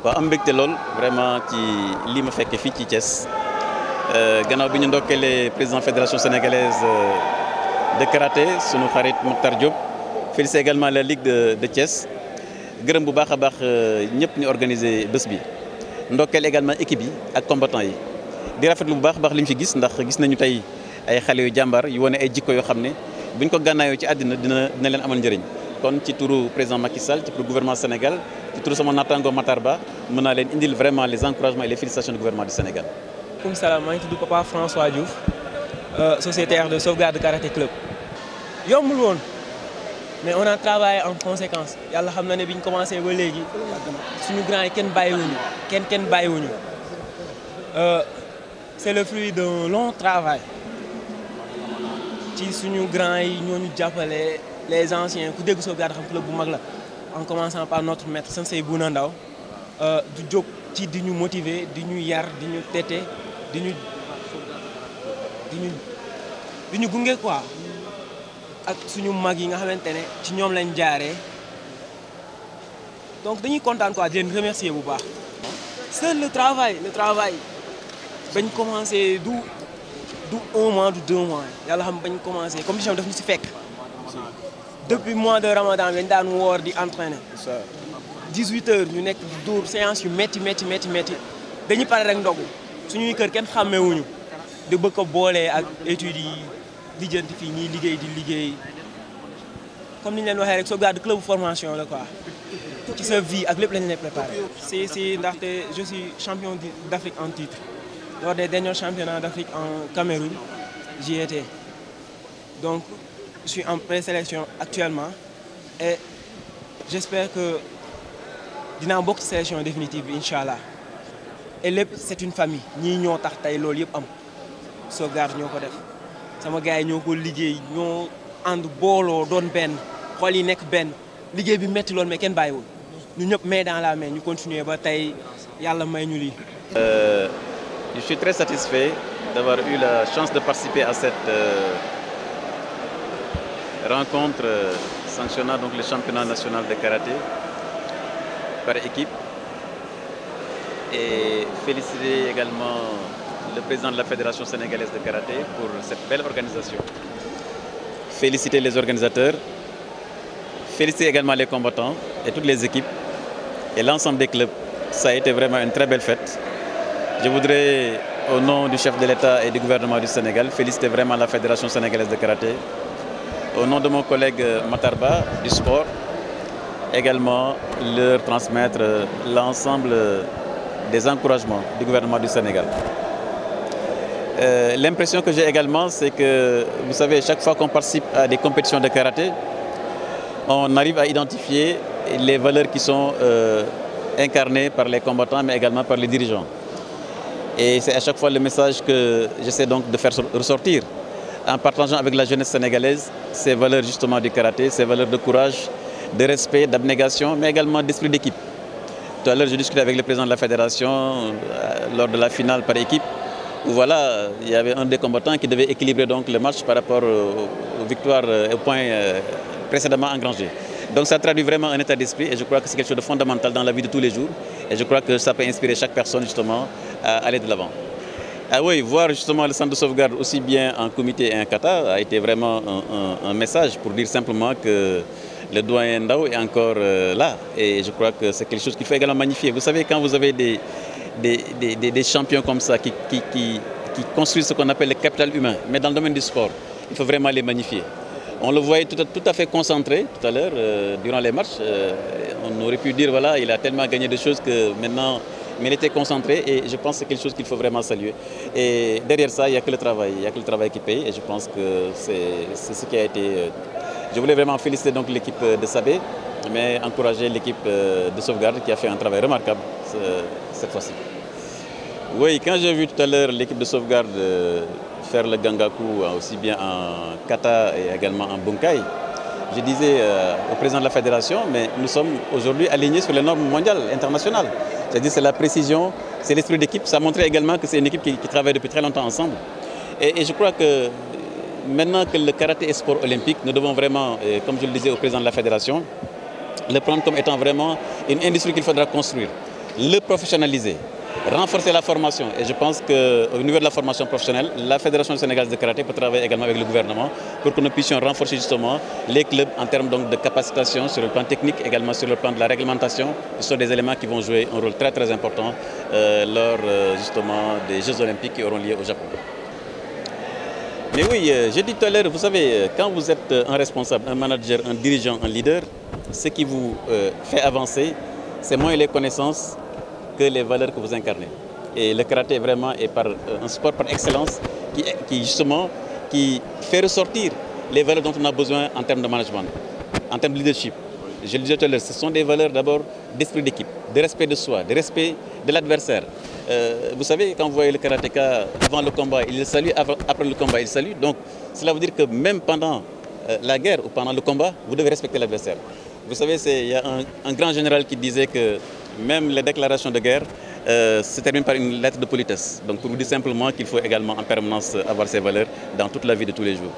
waaw am mbégte lool vraiment ci lii ma fekk fii ci Thiès gannaaw bi ñu ndokkeelee président fédération sénégalaise de karaté sunu xarit Mokhtar Diop félicité également la ligue de Thiès gërëm bu baax a baax ñëpp ñu organiser bés bi ndokkeel également équipe yi ak combattants yi di rafetlu bu baax a baax li ñu fi gis ndax gis nañu tey ay xale yu jàmbaar yu wane ay jikko yoo xam ne buñ ko gànnaayoo ci àddina dina leen amal njëriñ kon ci turu président Macky Sall ci turu gouvernement Sénégal ci turu sama naataango Matar Ba mën naa leen indil vraiment les encouragements et les félicitations du gouvernement du Sénégal. Comme salaam maa ngi tudd Papa François Diouf sociétaire de sauvegarde karaté club. yombul woon mais on a travaillé en conséquence yàlla xam na ne bi ñu commencé ba léegi suñu grand yi kenn bàyyiwuñu c'est le fruit d'un long travail ci suñu grand yi ñoo ñu jàppale les anciens ku dégg sauvegarde xam club bu mag la en commençant par notre maître Sensei Bouna Ndaw du jóg ci di ñu motiver di ñu yar di ñu tete di ñu gunge quoi ak suñu mag yi nga xamante ne ci ñoom lañ jaaree donc dañuy kontaan quoi di leen remercier bu baax. seul le travail bañ commencé du 1 mois du 2 mois yàlla xam bañ commencé compétition daf ñu si fekk depuis mois de Ramadan dañ daan woor di entraîner 18 heures ñu nekk dóor séance yu métti dañuy pare rek ndogu suñuy kër kenn xàmmewuñu di bëgg ko boolee ak études yi lijjanti fii ñiy liggéey di liggéey comme ni ñu leen waxee rek sauvegarde club formation la quoi ci sa vie ak lépp lañ lay préparé. si ndaxte je suis champion d'Afrique en titre lors des derniers championnats d'Afrique en Cameroun j'y étais donc je suis en présélection actuellement et j'espère que dinaa bokk ci sélection définitive bi incha allah et lépp c'est une famille ñii ñoo tax tey loolu yëpp am sauvegarde ñoo ko def sama gars yi ñoo ko liggéey ñoo ànd booloo doon benn xol yi nekk benn liggéey bi metti lool mais kenn bàyyiwul ñu ñëpp main dans la main ñu continuer ba tey yàlla may ñu lii. Je suis très satisfait d'avoir eu la chance de participer à cette rencontre sanctionnant donc le championnat national de karaté par équipe et féliciter également le président de la Fédération sénégalaise de karaté pour cette belle organisation. Féliciter les organisateurs, féliciter également les combattants et toutes les équipes et l'ensemble des clubs. Ça a été vraiment une très belle fête. Je voudrais, au nom du chef de l'État et du gouvernement du Sénégal, féliciter vraiment la Fédération sénégalaise de karaté. Au nom de mon collègue Matar Ba du sport, également leur transmettre l'ensemble des encouragements du gouvernement du Sénégal. L'impression que j'ai également, c'est que, vous savez, chaque fois qu'on participe à des compétitions de karaté, on arrive à identifier les valeurs qui sont incarnées par les combattants, mais également par les dirigeants. Et c'est à chaque fois le message que j'essaie donc de faire ressortir, en partageant avec la jeunesse sénégalaise ces valeurs justement du karaté, ces valeurs de courage, de respect, d'abnégation, mais également d'esprit d'équipe. Tout à l'heure, je discutais avec le président de la fédération lors de la finale par équipe, où voilà, il y avait un des combattants qui devait équilibrer donc le match par rapport aux victoires, aux points précédemment engrangés. Donc ça traduit vraiment un état d'esprit et je crois que c'est quelque chose de fondamental dans la vie de tous les jours et je crois que ça peut inspirer chaque personne justement à aller de l'avant. Ah oui, voir justement le centre de sauvegarde aussi bien en comité et en kata a été vraiment un message pour dire simplement que le doyen Ndao est encore là et je crois que c'est quelque chose qu'il faut également magnifier. Vous savez, quand vous avez des champions comme ça qui construisent ce qu'on appelle le capital humain, mais dans le domaine du sport, il faut vraiment les magnifier. On le voyait tout à fait concentré tout à l'heure durant les matchs. On aurait pu dire voilà, il a tellement gagné de choses que maintenant, mais il était concentré et je pense que c'est quelque chose qu'il faut vraiment saluer. Et derrière ça, il n'y a que le travail qui paye et je pense que c'est ce qui a été. Je voulais vraiment féliciter donc l'équipe de Sabé, mais encourager l'équipe de sauvegarde qui a fait un travail remarquable cette fois-ci. Oui, quand j'ai vu tout à l'heure l'équipe de sauvegarde faire le Gangaku aussi bien en kata et également en bunkai, je disais au président de la fédération, mais nous sommes aujourd'hui alignés sur les normes mondiales, internationales. C'est-à-dire c'est la précision, c'est l'esprit d'équipe. Ça montrait également que c'est une équipe qui travaille depuis très longtemps ensemble. Et je crois que maintenant que le karaté est sport olympique, nous devons vraiment, comme je le disais au président de la fédération, le prendre comme étant vraiment une industrie qu'il faudra construire. le professionnaliser, renforcer la formation. Et je pense qu'au niveau de la formation professionnelle, la Fédération sénégalaise de karaté peut travailler également avec le gouvernement pour que nous puissions renforcer justement les clubs en termes donc de capacitation sur le plan technique, également sur le plan de la réglementation. Ce sont des éléments qui vont jouer un rôle très très important lors justement des Jeux Olympiques qui auront lieu au Japon. Mais oui, j'ai dit tout à l'heure, vous savez, quand vous êtes un responsable, un manager, un dirigeant, un leader, ce qui vous fait avancer, c'est moins les connaissances que les valeurs que vous incarnez. Et le karaté vraiment est un sport par excellence qui fait ressortir les valeurs dont on a besoin en termes de management, en termes de leadership. Je le disais tout à l'heure, ce sont des valeurs d'abord d'esprit d'équipe, de respect de soi, de respect de l'adversaire. Vous savez, quand vous voyez le karatéka avant le combat, il le salue, après le combat, il salue. Donc cela veut dire que même pendant la guerre ou pendant le combat, vous devez respecter l'adversaire. Vous savez, il y a un grand général qui disait que même les déclarations de guerre se terminent par une lettre de politesse. Donc pour vous dire simplement qu'il faut également en permanence avoir ces valeurs dans toute la vie de tous les jours.